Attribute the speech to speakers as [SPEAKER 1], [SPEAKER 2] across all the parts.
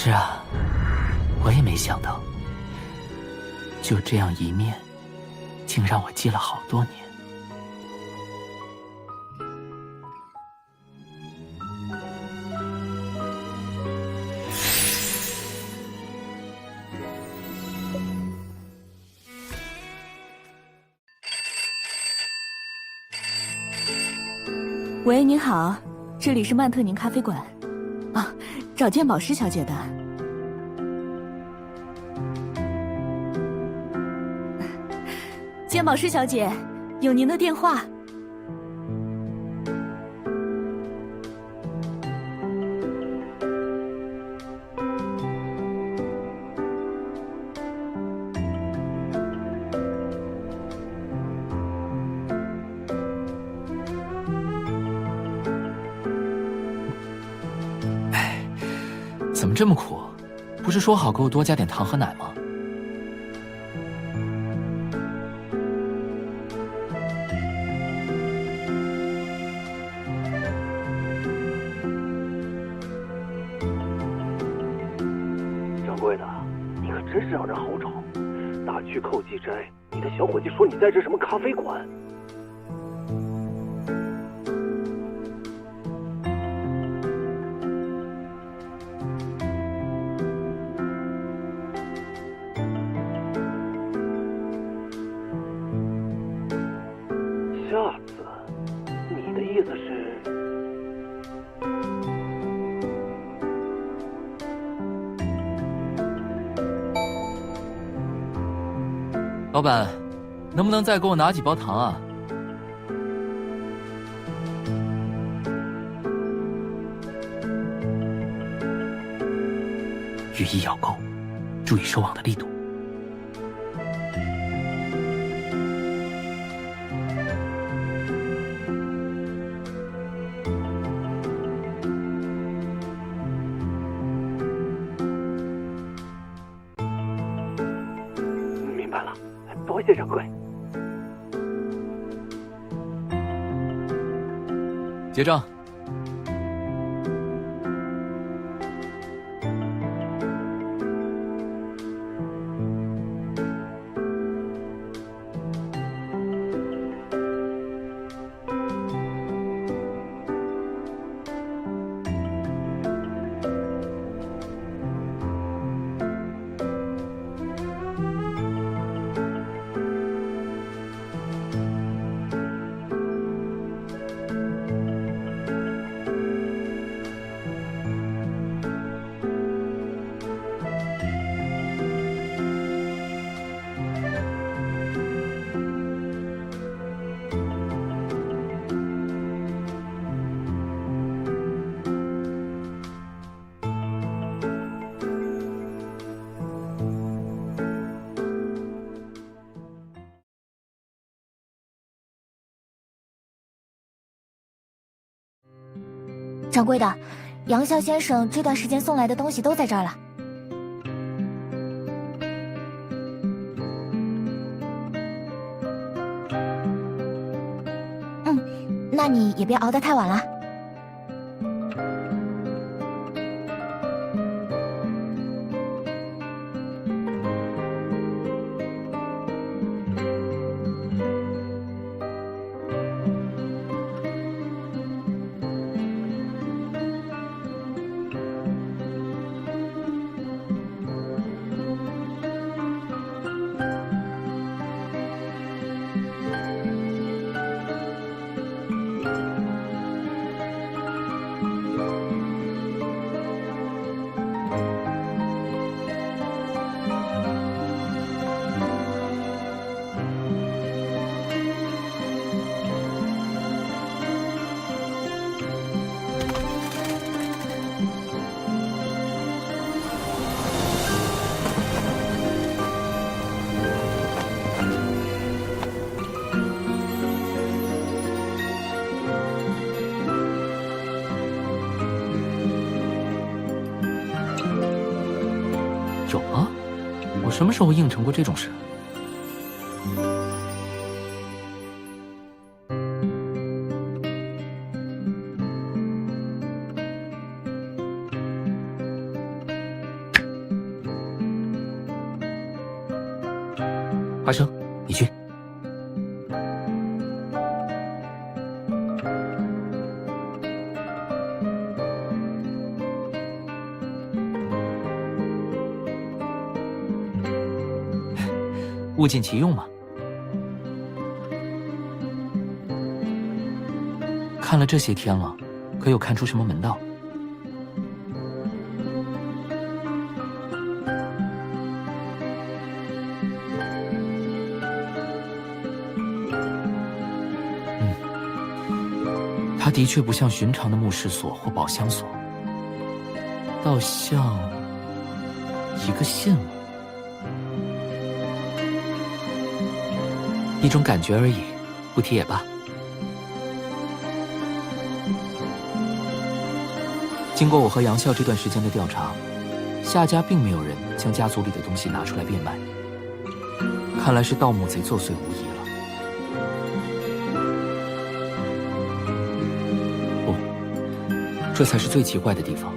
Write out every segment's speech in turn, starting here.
[SPEAKER 1] 是啊，我也没想到，就这样一面，竟让我记了好多年。
[SPEAKER 2] 喂，您好，这里是曼特宁咖啡馆。啊，找鉴宝师小姐的。鉴宝师小姐，有您的电话。
[SPEAKER 1] 怎么这么苦？不是说好给我多加点糖和奶吗？
[SPEAKER 3] 掌柜的，你可真是让人好找。大曲寇记斋，你的小伙计说你在这什么咖啡馆？下次，你的意思是？
[SPEAKER 1] 老板，能不能再给我拿几包糖啊？羽翼咬钩，注意收网的力度。
[SPEAKER 3] 明白了，多谢掌柜。
[SPEAKER 1] 结账。
[SPEAKER 4] 掌柜的，杨啸先生这段时间送来的东西都在这儿了。那你也别熬得太晚了。
[SPEAKER 1] 有吗？我什么时候应承过这种事？花生，你去。物尽其用嘛。看了这些天了，可有看出什么门道？它的确不像寻常的墓室锁或宝箱锁，倒像一个信物，一种感觉而已，不提也罢。经过我和杨笑这段时间的调查，夏家并没有人将家族里的东西拿出来变卖，看来是盗墓贼作祟无疑了。这才是最奇怪的地方。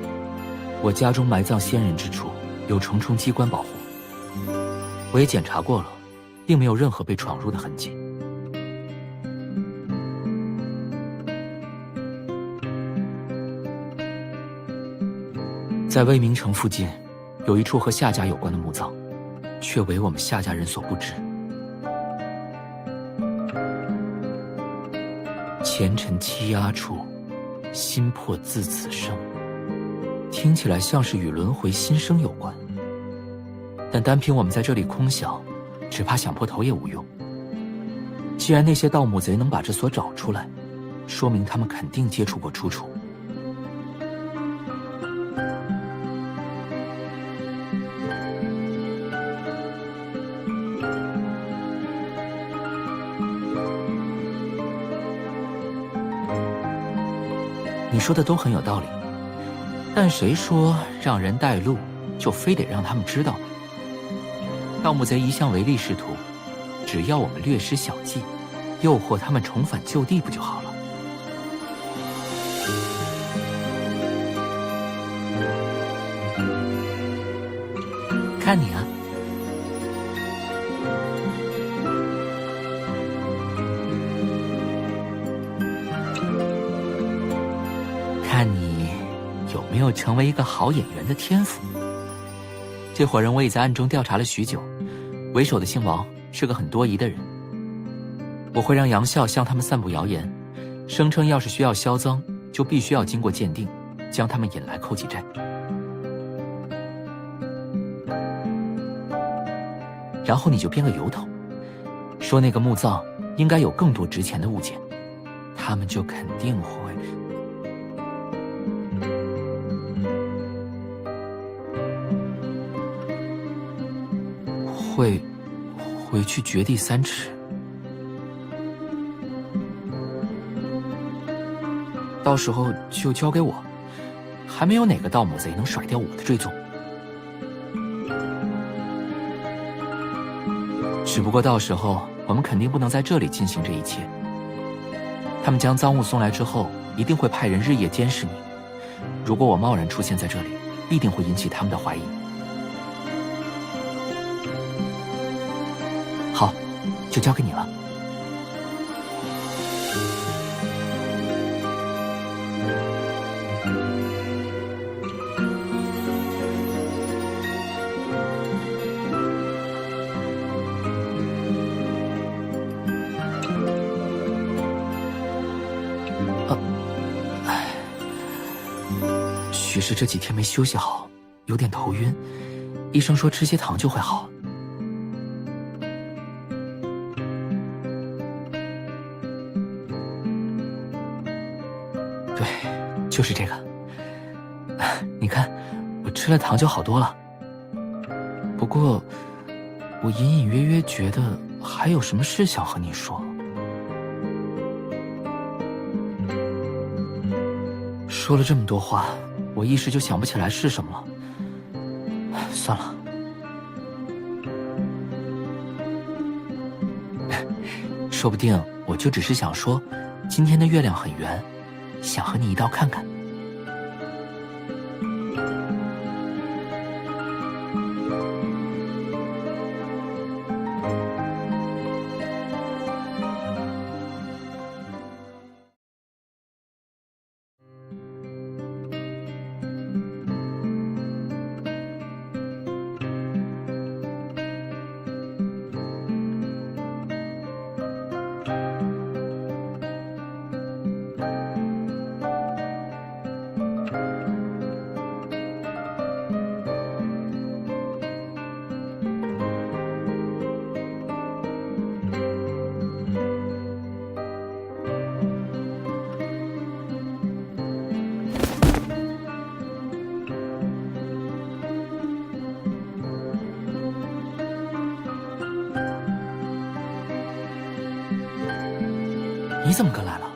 [SPEAKER 1] 我家中埋葬先人之处有重重机关保护，我也检查过了，并没有任何被闯入的痕迹。在魏明城附近，有一处和夏家有关的墓葬，却为我们夏家人所不知。前尘欺压处，心魄自此生，听起来像是与轮回新生有关，但单凭我们在这里空想，只怕想破头也无用。既然那些盗墓贼能把这所找出来，说明他们肯定接触过出处。你说的都很有道理，但谁说让人带路就非得让他们知道呢？盗墓贼一向唯利是图，只要我们略施小计，诱惑他们重返旧地不就好了？看你啊，看你有没有成为一个好演员的天赋。这伙人我已在暗中调查了许久，为首的姓王是个很多疑的人。我会让杨笑向他们散布谣言，声称要是需要销赃，就必须要经过鉴定，将他们引来寇济寨。然后你就编个由头，说那个墓葬应该有更多值钱的物件，他们就肯定会回去掘地3尺，到时候就交给我，还没有哪个盗墓贼能甩掉我的追踪。只不过到时候我们肯定不能在这里进行这一切，他们将赃物送来之后，一定会派人日夜监视你。如果我贸然出现在这里，必定会引起他们的怀疑。好，就交给你了。许是这几天没休息好，有点头晕，医生说吃些糖就会好。对，就是这个。你看，我吃了糖就好多了。不过，我隐隐约约觉得还有什么事想和你说。说了这么多话，我一时就想不起来是什么了。算了，说不定我就只是想说，今天的月亮很圆，想和你一道看看。怎么跟来了？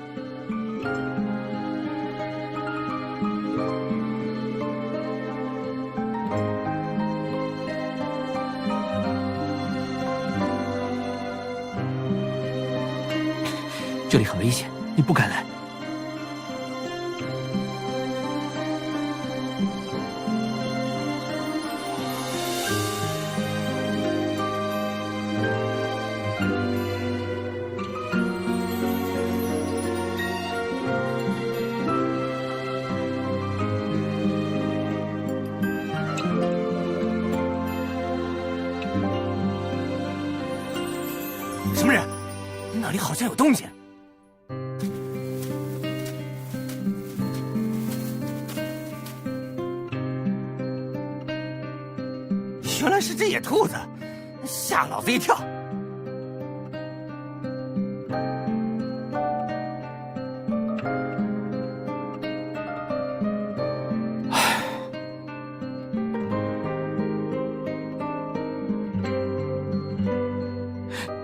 [SPEAKER 1] 这里很危险，你不敢来。
[SPEAKER 5] 什么人？那里好像有动静。原来是这野兔子，吓老子一跳。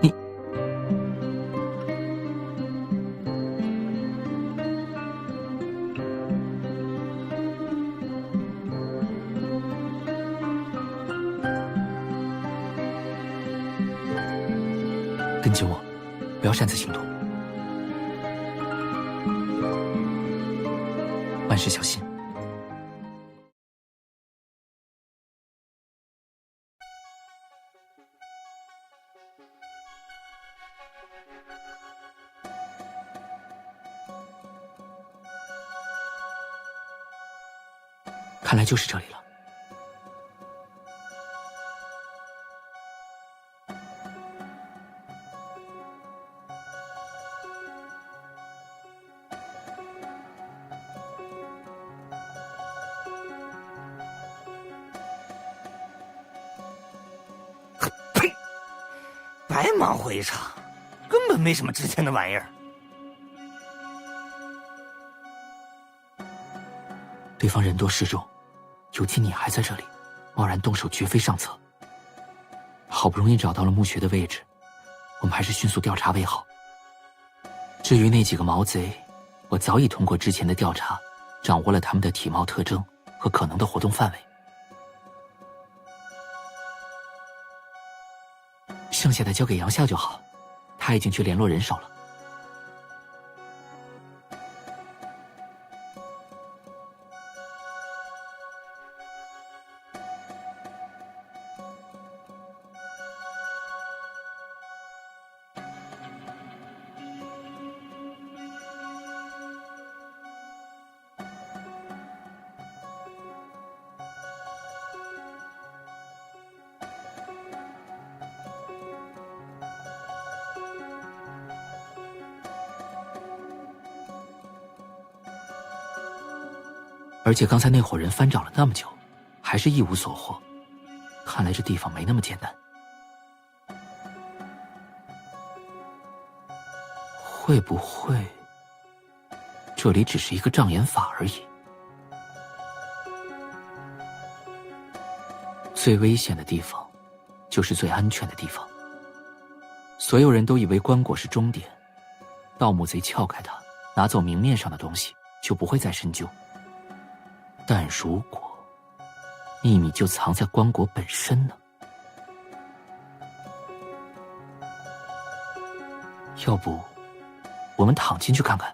[SPEAKER 1] 你跟紧我，不要擅自行动，万事小心。看来就是这里了。
[SPEAKER 5] 呸！白忙活一场，根本没什么值钱的玩意儿。
[SPEAKER 1] 对方人多势众，尤其你还在这里，贸然动手绝非上策。好不容易找到了墓穴的位置，我们还是迅速调查为好。至于那几个毛贼，我早已通过之前的调查，掌握了他们的体貌特征和可能的活动范围。剩下的交给杨夏就好，他已经去联络人手了。而且刚才那伙人翻找了那么久，还是一无所获，看来这地方没那么简单。会不会这里只是一个障眼法而已？最危险的地方就是最安全的地方。所有人都以为棺椁是终点，盗墓贼撬开它，拿走明面上的东西，就不会再深究。但如果秘密就藏在棺椁本身呢？要不我们躺进去看看？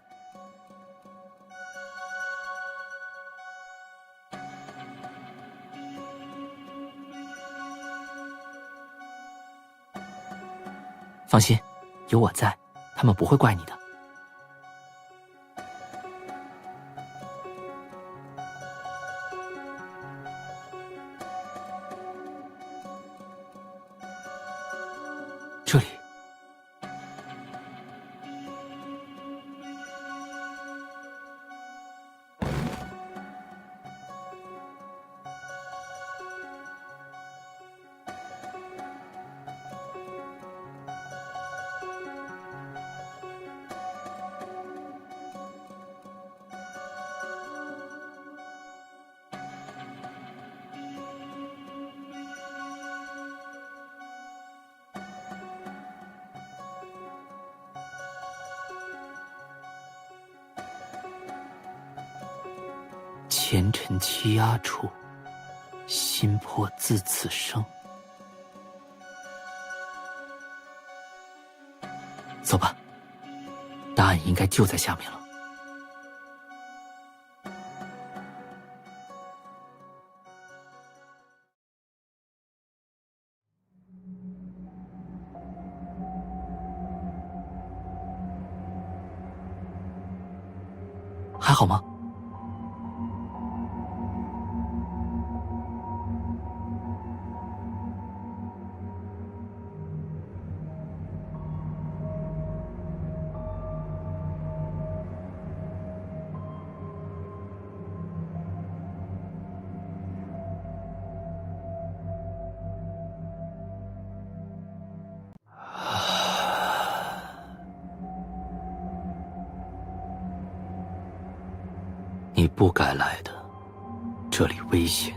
[SPEAKER 1] 放心，有我在，他们不会怪你的。这里，前尘欺压处，心魄自此生。走吧，答案应该就在下面了。还好吗？你不该来的，这里危险。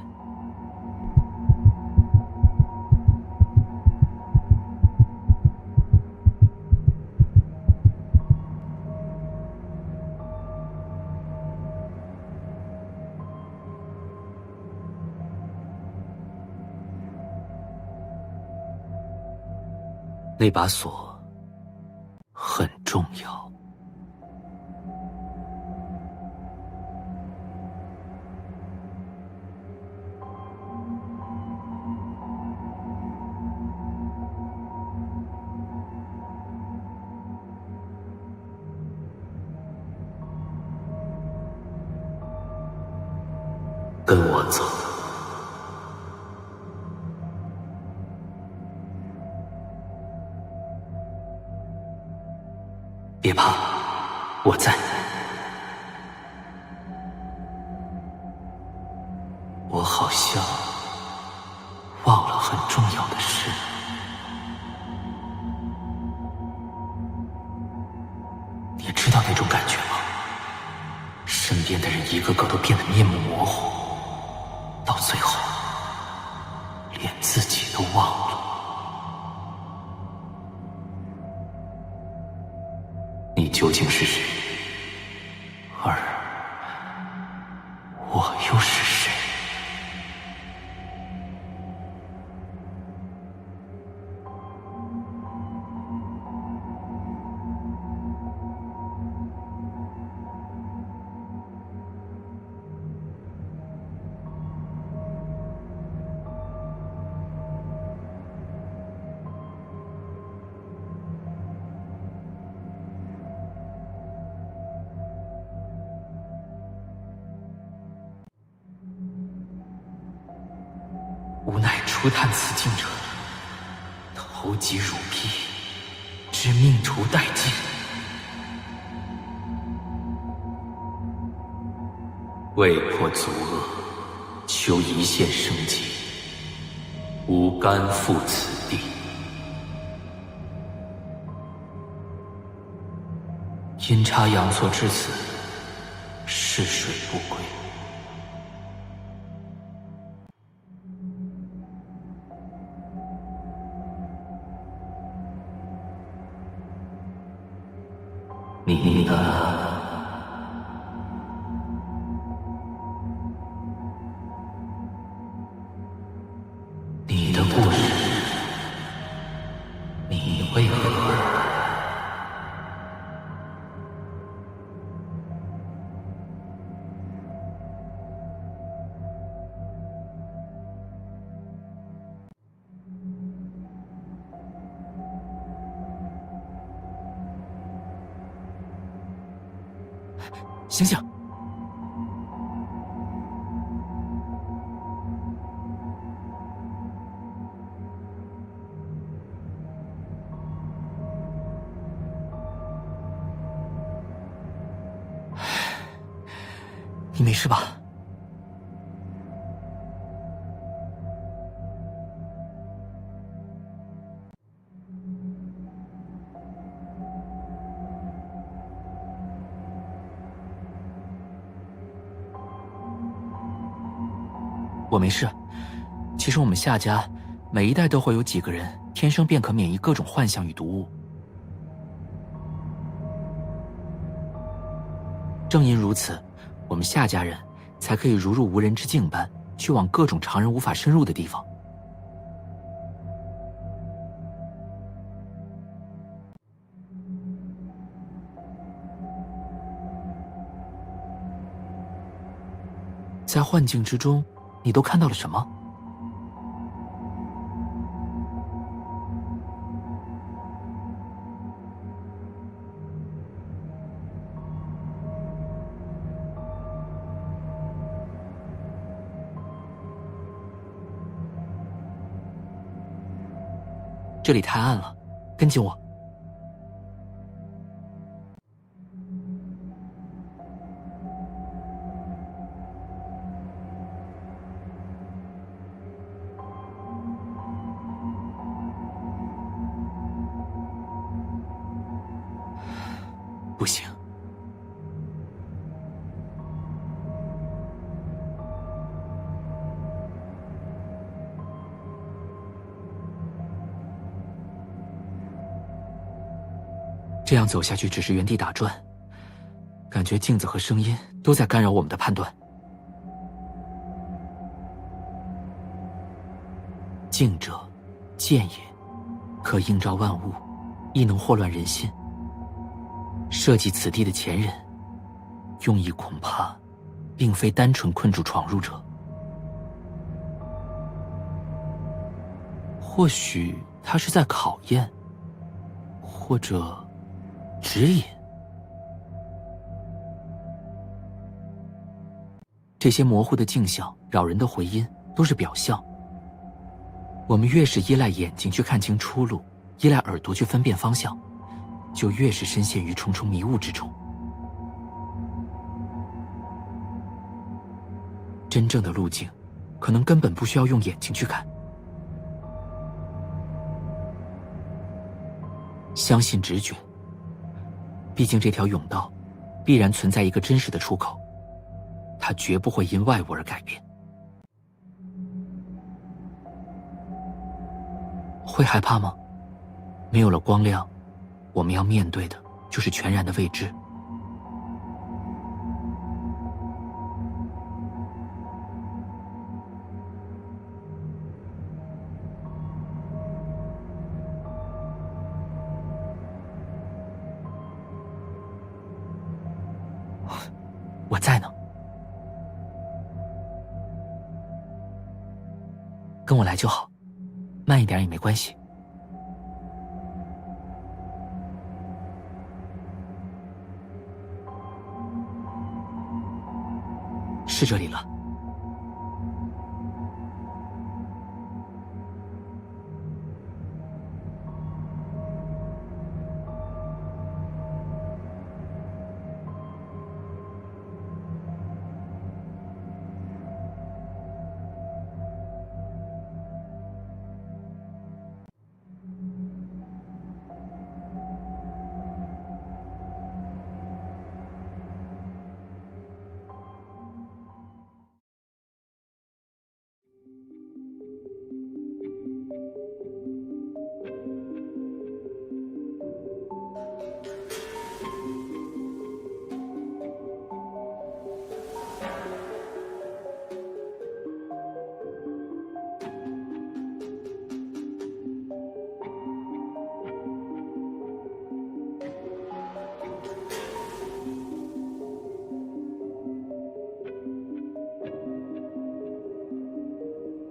[SPEAKER 1] 那把锁很重要。跟我走。别怕，我在。我好像忘了很重要的事。你知道那种感觉吗？身边的人一个个都变得面目模糊，到最后连自己都忘了。你究竟是谁？而我又是谁？无奈初探此境者，投疾汝毙，知命途殆尽。为破足恶，求一线生机，吾甘赴此地。阴差阳错至此，逝水不归。你的故事，你为何而来？醒醒！你没事吧？我没事。其实我们夏家每一代都会有几个人天生便可免疫各种幻象与毒物。正因如此，我们夏家人才可以如入无人之境般去往各种常人无法深入的地方。在幻境之中，你都看到了什么？这里太暗了，跟紧我。不行，这样走下去只是原地打转，感觉镜子和声音都在干扰我们的判断。静者，见也，可映照万物，亦能惑乱人心。设计此地的前人，用意恐怕并非单纯困住闯入者，或许他是在考验，或者指引。这些模糊的镜像、扰人的回音都是表象。我们越是依赖眼睛去看清出路，依赖耳朵去分辨方向，就越是深陷于重重迷雾之中。真正的路径，可能根本不需要用眼睛去看。相信直觉，毕竟这条甬道必然存在一个真实的出口，它绝不会因外物而改变。会害怕吗？没有了光亮，我们要面对的就是全然的未知。我在呢，跟我来就好，慢一点也没关系。是这里了。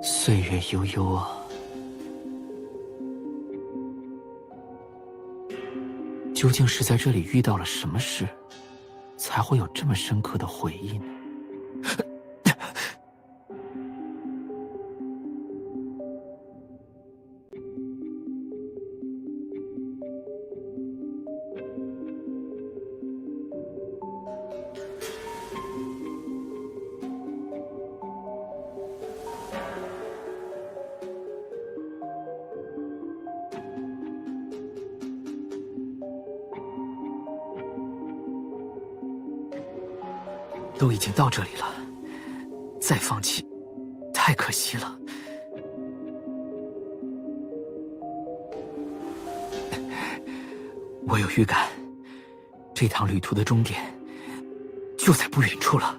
[SPEAKER 1] 岁月悠悠啊，究竟是在这里遇到了什么事，才会有这么深刻的回忆呢？都已经到这里了，再放弃，太可惜了。我有预感，这趟旅途的终点就在不远处了。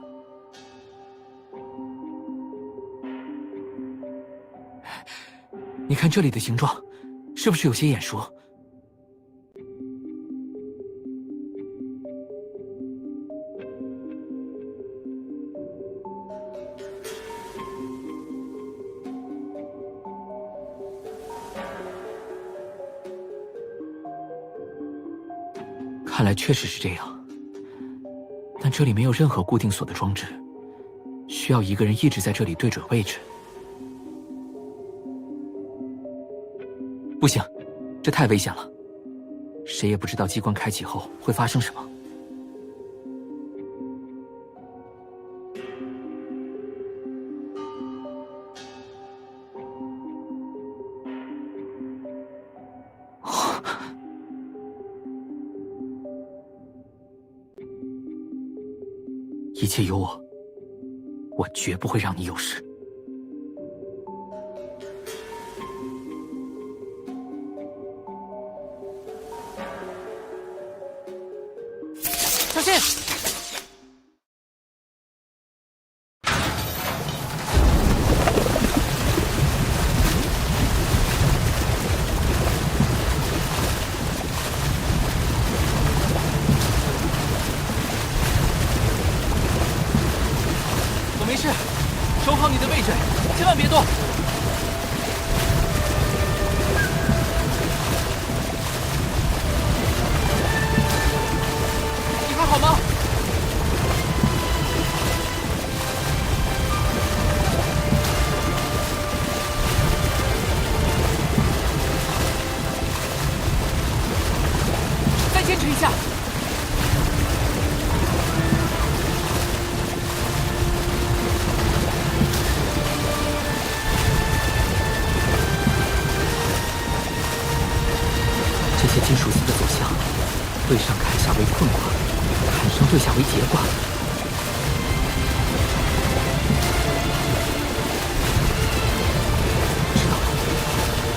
[SPEAKER 1] 你看这里的形状，是不是有些眼熟？看来确实是这样，但这里没有任何固定锁的装置，需要一个人一直在这里对准位置。不行，这太危险了，谁也不知道机关开启后会发生什么。一切有我，我绝不会让你有事。小心！我没事，守好你的位置，千万别动。你还好吗？再坚持一下。这些金属丝的走向，对上看下为困卦，看上对下为劫卦。知道了，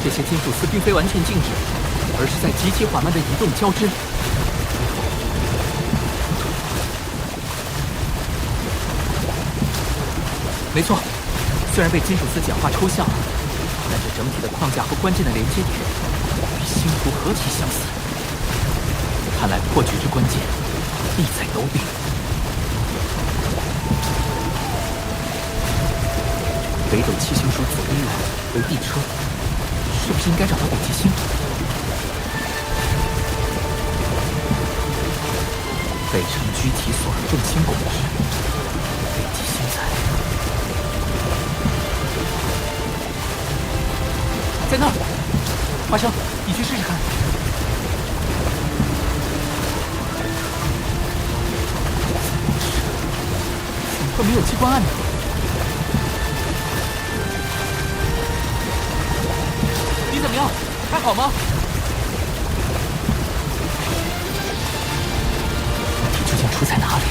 [SPEAKER 1] 这些金属丝并非完全静止，而是在极其缓慢的移动交织。没错，虽然被金属丝简化抽象了，但这整体的框架和关键的连接点与星图何其相似。看来破局之关键必在楼顶。北斗七星属紫微垣为地车，是不是应该找到北极星？北辰居其所而众星拱之，北极星在那儿。华生，你去试试看。怎么会没有机关按钮？你怎么样？还好吗？问题究竟出在哪里？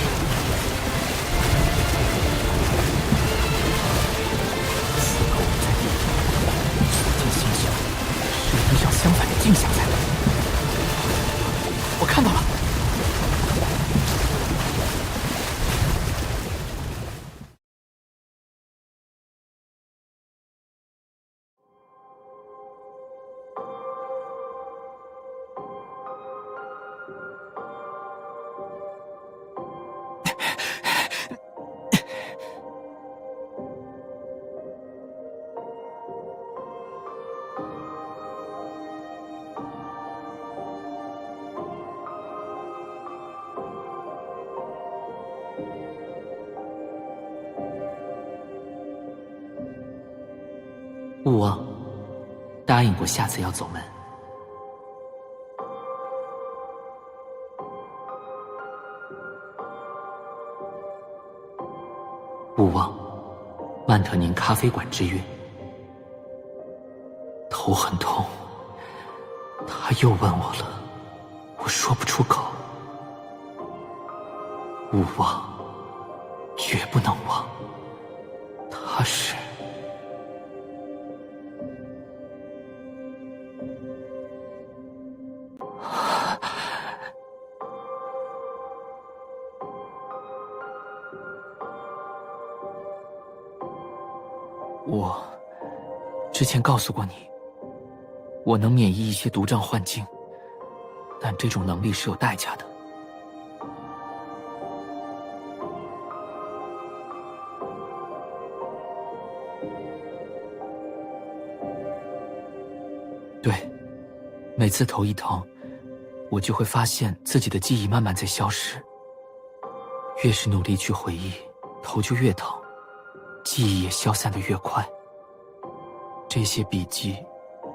[SPEAKER 1] 此刻我在地底，所见星象是依照相反的镜像才对。我看到了。勿忘答应过下次要走门。勿忘曼特宁咖啡馆之约。头很痛，他又问我了，我说不出口。勿忘，绝不能忘，他是我之前告诉过你，我能免疫一些毒瘴幻境，但这种能力是有代价的。对，每次头一疼，我就会发现自己的记忆慢慢在消失。越是努力去回忆，头就越疼，记忆也消散得越快。这些笔记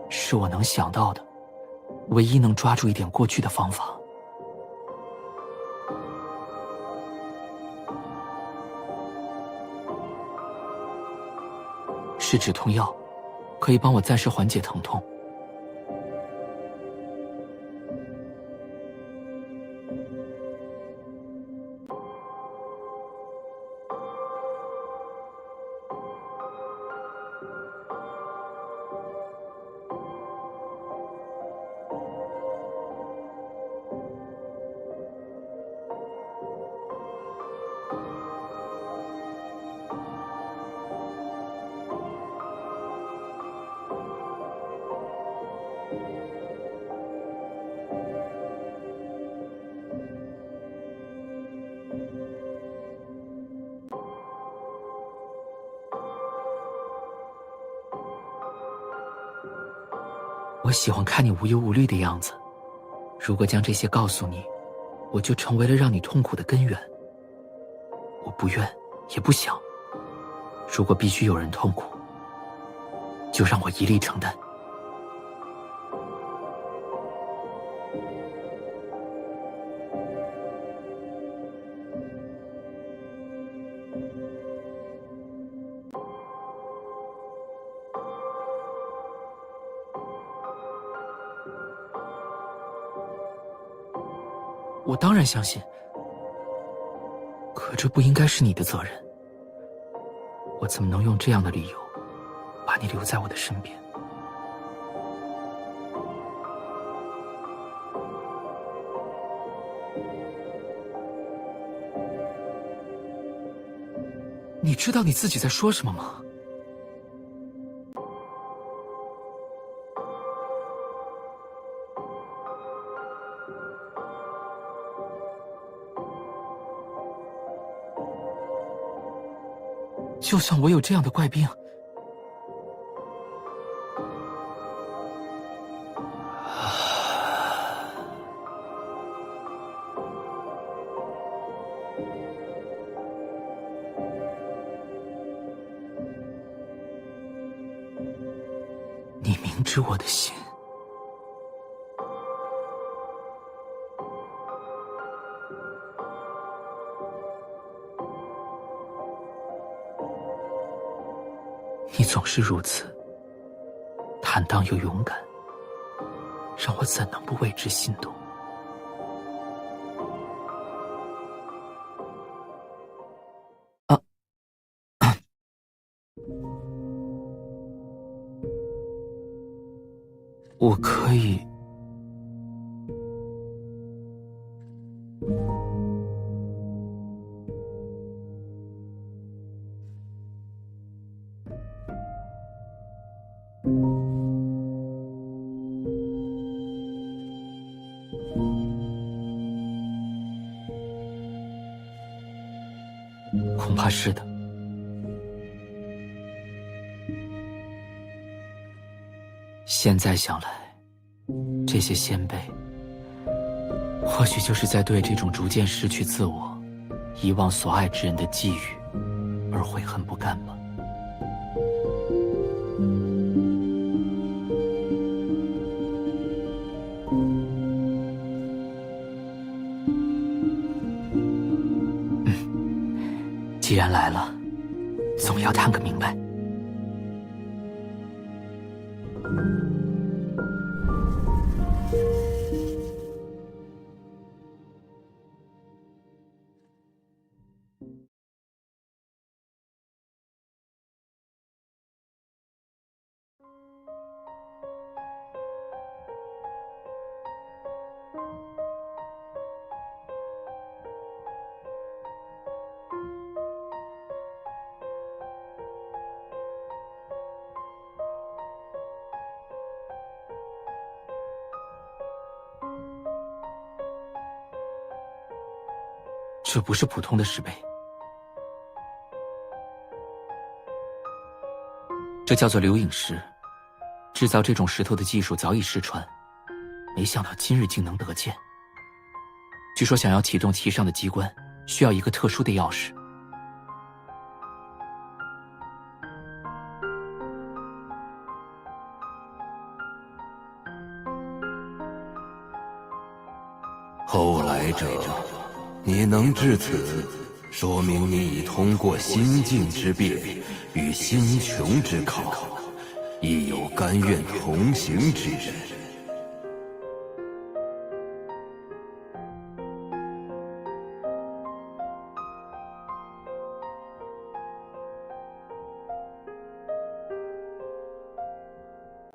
[SPEAKER 1] 是我能想到的唯一能抓住一点过去的方法。是止痛药，可以帮我暂时缓解疼痛。我喜欢看你无忧无虑的样子，如果将这些告诉你，我就成为了让你痛苦的根源。我不愿，也不想。如果必须有人痛苦，就让我一力承担。我当然相信，可这不应该是你的责任。我怎么能用这样的理由把你留在我的身边？你知道你自己在说什么吗？就算我有这样的怪病，你明知我的心，你总是如此坦荡又勇敢，让我怎能不为之心动？我可以恐怕是的。现在想来，这些先辈或许就是在对这种逐渐失去自我、遗忘所爱之人的际遇而悔恨不甘吧。既然来了，总要探个明白。这不是普通的石碑，这叫做流影石。制造这种石头的技术早已失传，没想到今日竟能得见。据说想要启动其上的机关，需要一个特殊的钥匙。
[SPEAKER 6] 后来者，你能至此，说明你已通过心境之变与心穷之考，亦有甘愿同行之人。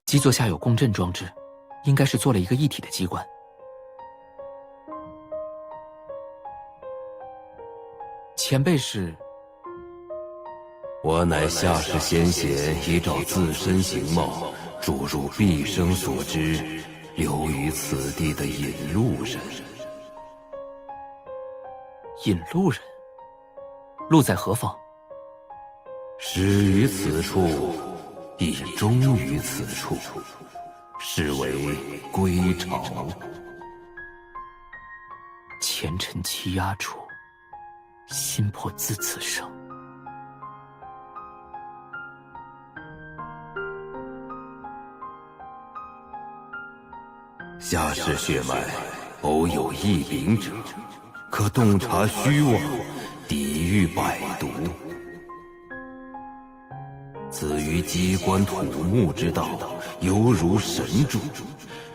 [SPEAKER 1] 基座下有共振装置，应该是做了一个一体的机关。前辈是？
[SPEAKER 6] 我乃下世先贤依照自身形貌注入毕生所知，留于此地的引路人。
[SPEAKER 1] 引路人？路在何方？
[SPEAKER 6] 始于此处，亦终于此处，是为归巢。
[SPEAKER 1] 前尘欺压处，心魄自此生。
[SPEAKER 6] 下世血脉偶有异禀者，可洞察虚妄，抵御百毒。此于机关土木之道，犹如神助，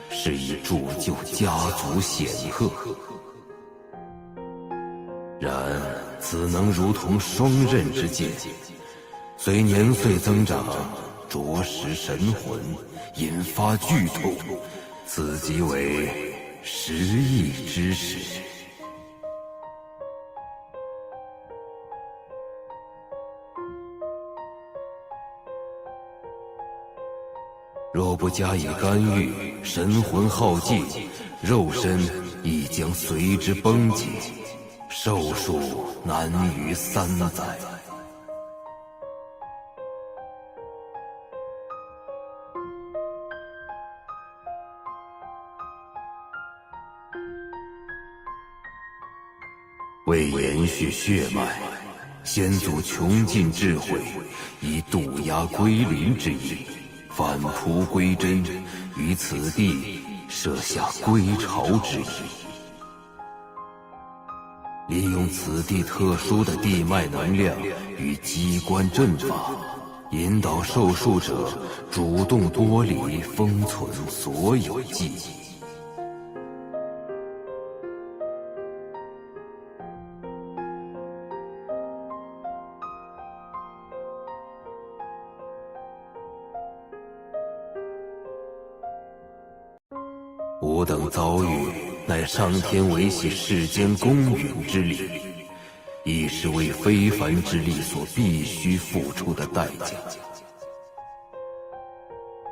[SPEAKER 6] 是以铸就家族显赫。然此能如同双刃之剑，随年岁增长，着实神魂，引发剧痛，此即为时异之时。若不加以干预，神魂耗尽，肉身亦将随之崩解，寿数难于3载。为延续血脉，先祖穷尽智慧，以渡鸦归林之意，返璞归真，于此地设下归巢之意。利用此地特殊的地脉能量与机关阵法，引导受术者主动剥离封存所有记忆。吾等遭遇，乃上天维系世间公允之理，亦是为非凡之力所必须付出的代价。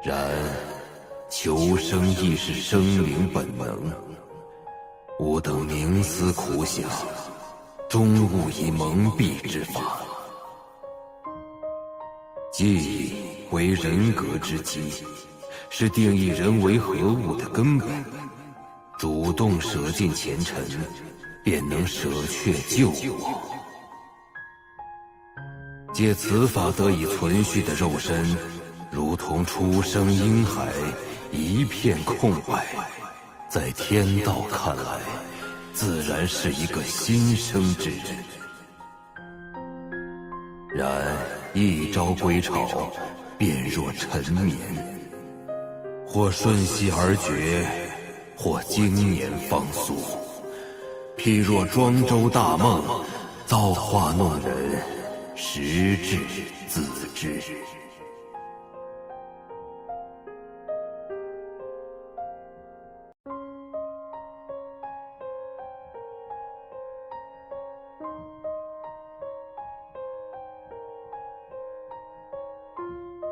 [SPEAKER 6] 然，求生亦是生灵本能。吾等冥思苦想，终误以蒙蔽之法。记忆为人格之基，是定义人为何物的根本。主动舍尽前尘，便能舍却旧我。借此法得以存续的肉身，如同初生婴孩，一片空白，在天道看来，自然是一个新生之人。然一朝归巢，便若沉眠，或瞬息而绝，或经年方苏。譬若庄周大梦，造化弄人，时至自知。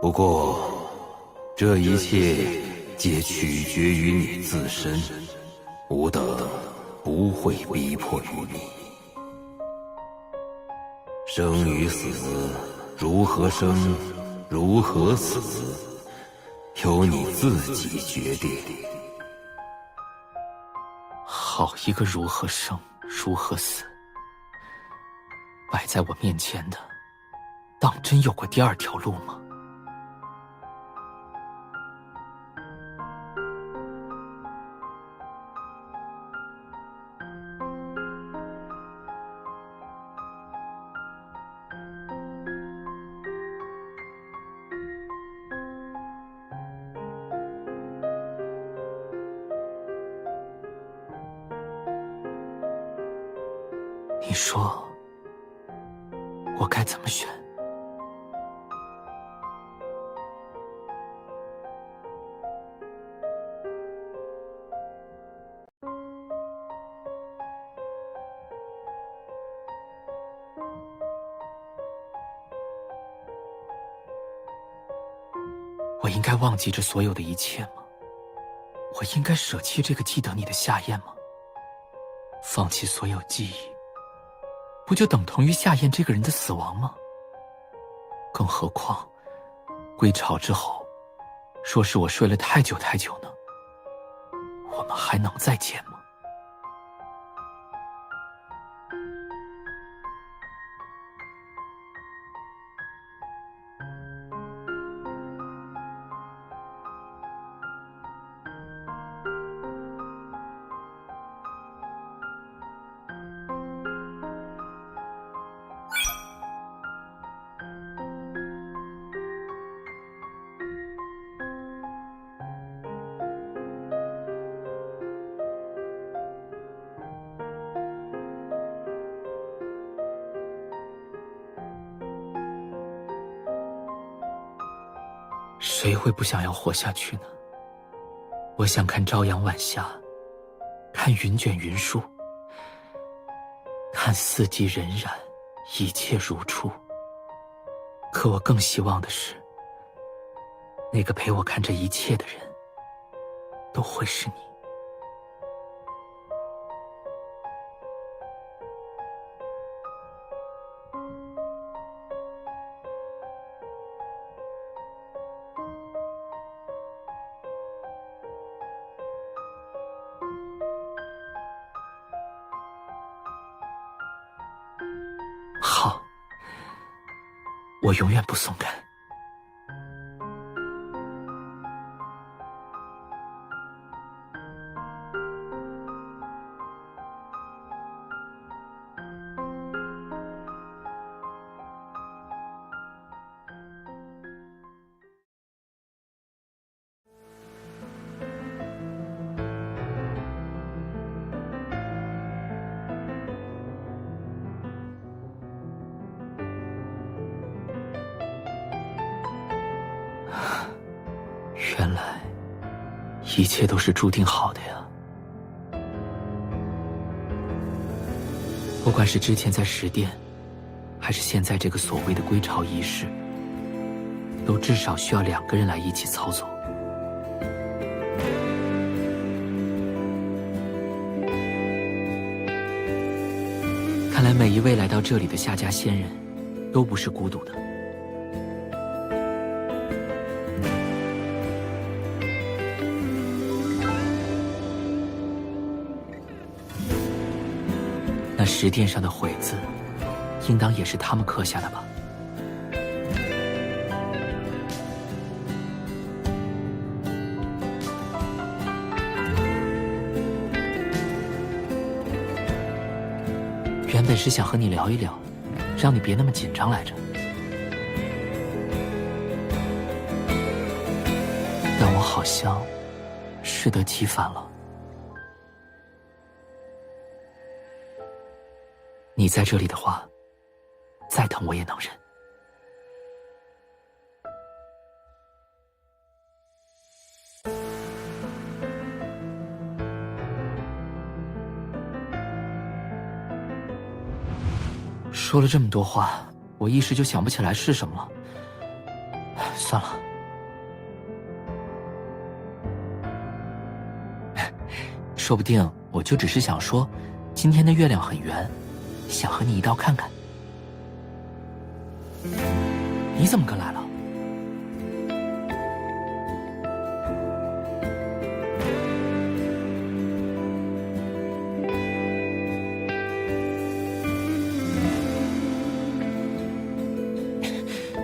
[SPEAKER 6] 不过，这一切皆取决于你自身，吾等不会逼迫于你。生与死，如何生，如何死，由你自己决定。
[SPEAKER 1] 好一个如何生，如何死！摆在我面前的，当真有过第二条路吗？你说，我该怎么选？我应该忘记这所有的一切吗？我应该舍弃这个记得你的夏宴吗？放弃所有记忆，不就等同于夏宴这个人的死亡吗？更何况，归巢之后，若是我睡了太久太久呢？我们还能再见吗？谁会不想要活下去呢？我想看朝阳晚霞，看云卷云舒，看四季荏苒，一切如初。可我更希望的是，那个陪我看这一切的人，都会是你。好，我永远不松开。原来，一切都是注定好的呀。不管是之前在石殿，还是现在这个所谓的归巢仪式，都至少需要2个人来一起操作。看来每一位来到这里的夏家仙人，都不是孤独的。那石殿上的悔字，应当也是他们刻下的吧？原本是想和你聊一聊，让你别那么紧张来着。但我好像适得其反了。你在这里的话，再等我也能忍。说了这么多话，我一时就想不起来是什么了。算了，说不定我就只是想说，今天的月亮很圆，想和你一道看看。你怎么跟来了？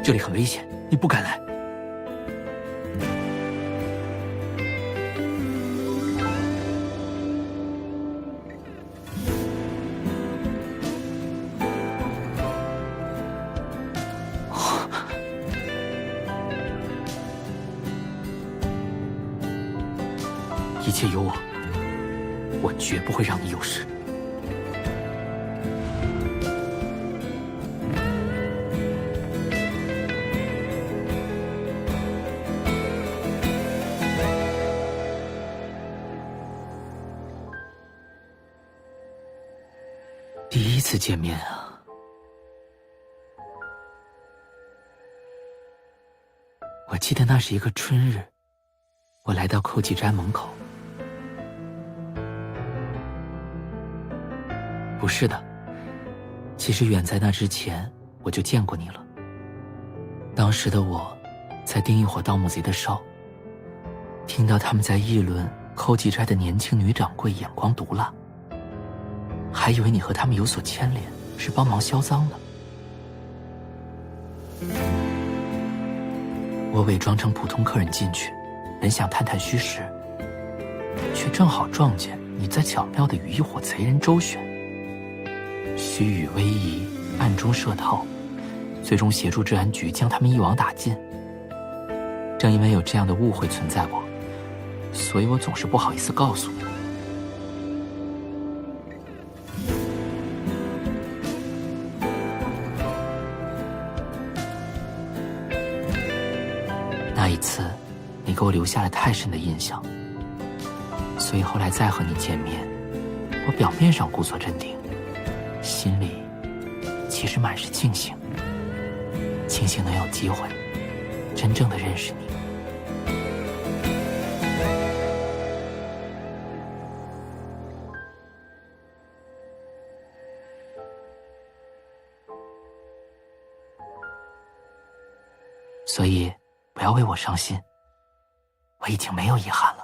[SPEAKER 1] 这里很危险，你不敢来。一切有我，我绝不会让你有事。第一次见面啊，我记得那是一个春日，我来到寇季斋门口。不是的，其实远在那之前我就见过你了。当时的我在盯一伙盗墓贼的梢，听到他们在议论寇季斋的年轻女掌柜眼光毒辣，还以为你和他们有所牵连，是帮忙销赃的。我伪装成普通客人进去，本想探探虚实，却正好撞见你在巧妙地与一伙贼人周旋，虚与委蛇，暗中设套，最终协助治安局将他们一网打尽。正因为有这样的误会存在过，所以我总是不好意思告诉你。那一次，你给我留下了太深的印象，所以后来再和你见面，我表面上故作镇定，心里其实满是庆幸，庆幸能有机会真正的认识你。所以不要为我伤心，我已经没有遗憾了。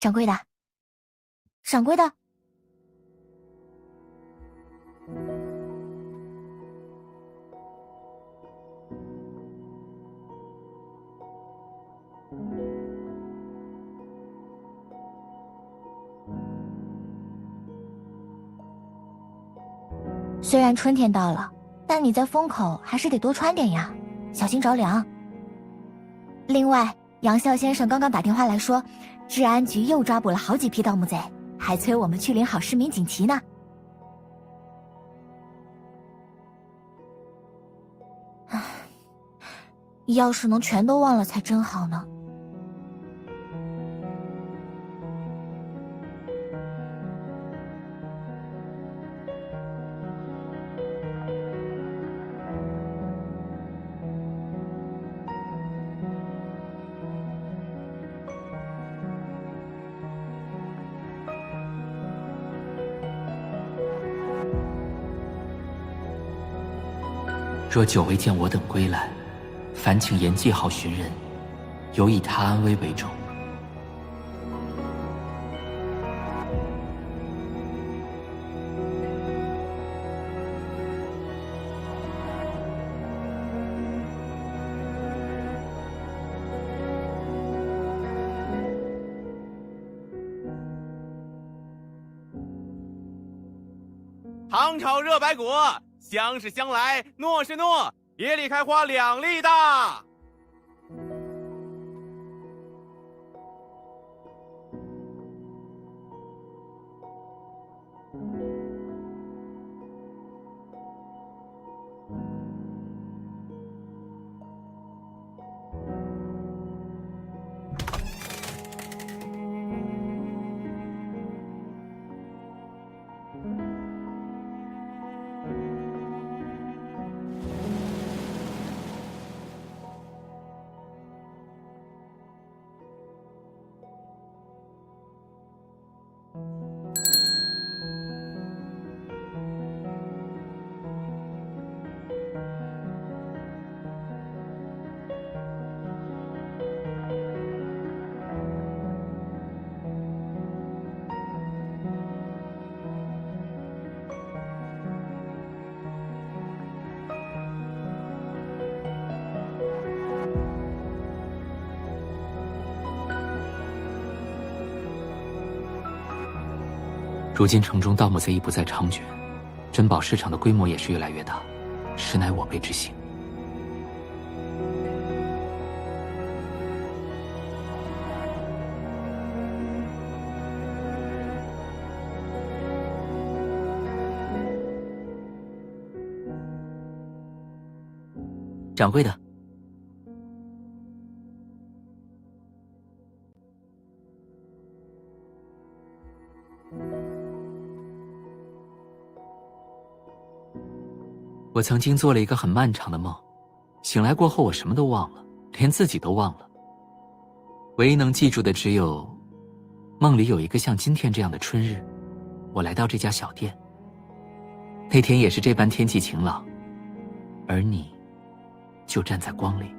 [SPEAKER 4] 掌柜的，掌柜的，虽然春天到了，但你在风口还是得多穿点呀，小心着凉。另外，杨啸先生刚刚打电话来说，治安局又抓捕了好几批盗墓贼，还催我们去领好市民锦旗呢。唉，要是能全都忘了才真好呢。
[SPEAKER 1] 若久未见我等归来，烦请严记号寻人，有以他安危为重。
[SPEAKER 7] 糖炒热白果，香是香来，糯是糯，野里开花2粒大。
[SPEAKER 1] 如今城中盗墓贼已不再猖獗，珍宝市场的规模也是越来越大，实乃我辈之幸。掌柜的，我曾经做了一个很漫长的梦，醒来过后我什么都忘了，连自己都忘了。唯一能记住的只有，梦里有一个像今天这样的春日，我来到这家小店。那天也是这般天气晴朗，而你就站在光里。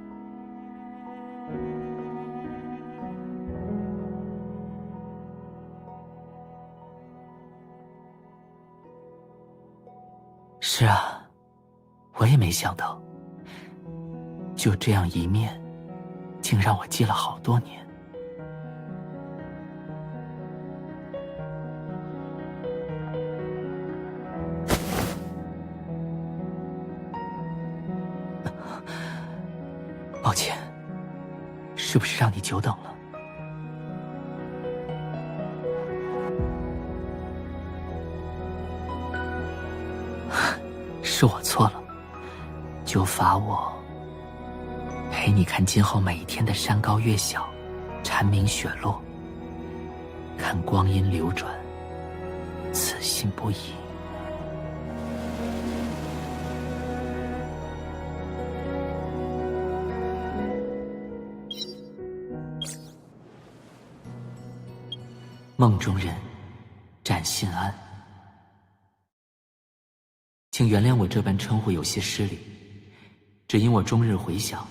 [SPEAKER 1] 是啊，我也没想到，就这样一面，竟让我记了好多年。抱歉，是不是让你久等了？是我错了，就罚我陪你看今后每一天的山高月小，蝉鸣雪落，看光阴流转，此心不已。梦中人，展信安。请原谅我这般称呼有些失礼，只因我终日回想，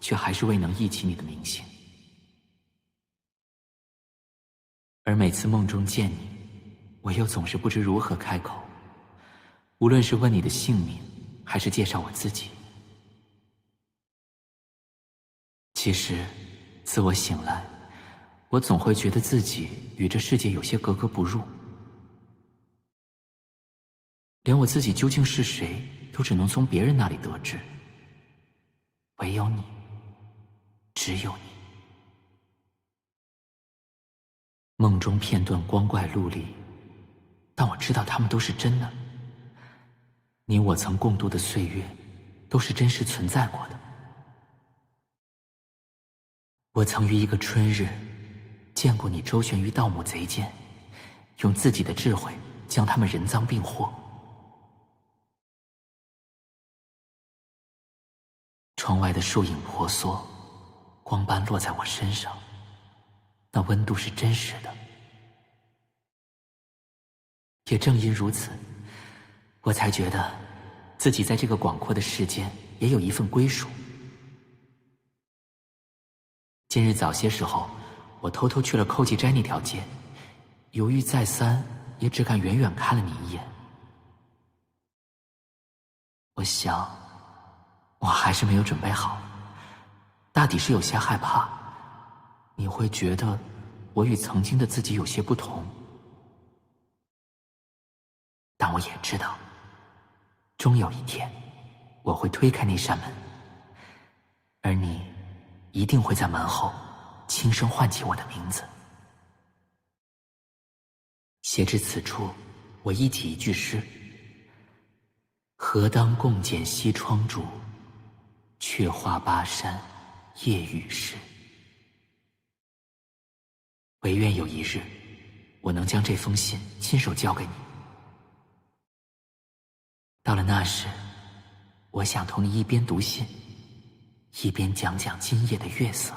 [SPEAKER 1] 却还是未能忆起你的名姓。而每次梦中见你，我又总是不知如何开口，无论是问你的姓名，还是介绍我自己。其实，自我醒来，我总会觉得自己与这世界有些格格不入，连我自己究竟是谁，都只能从别人那里得知。唯有你，只有你。梦中片段光怪陆离，但我知道他们都是真的。你我曾共度的岁月，都是真实存在过的。我曾于一个春日，见过你周旋于盗墓贼间，用自己的智慧将他们人赃并获。窗外的树影婆娑，光斑落在我身上，那温度是真实的。也正因如此，我才觉得自己在这个广阔的世间也有一份归属。今日早些时候，我偷偷去了寇济斋那条街，犹豫再三，也只敢远远看了你一眼。我想，我还是没有准备好，大抵是有些害怕，你会觉得我与曾经的自己有些不同。但我也知道，终有一天，我会推开那扇门，而你一定会在门后轻声唤起我的名字。写至此处，我忆起一句诗：何当共剪西窗烛，却话巴山夜雨时。唯愿有一日，我能将这封信亲手交给你，到了那时，我想同你一边读信，一边讲讲今夜的月色。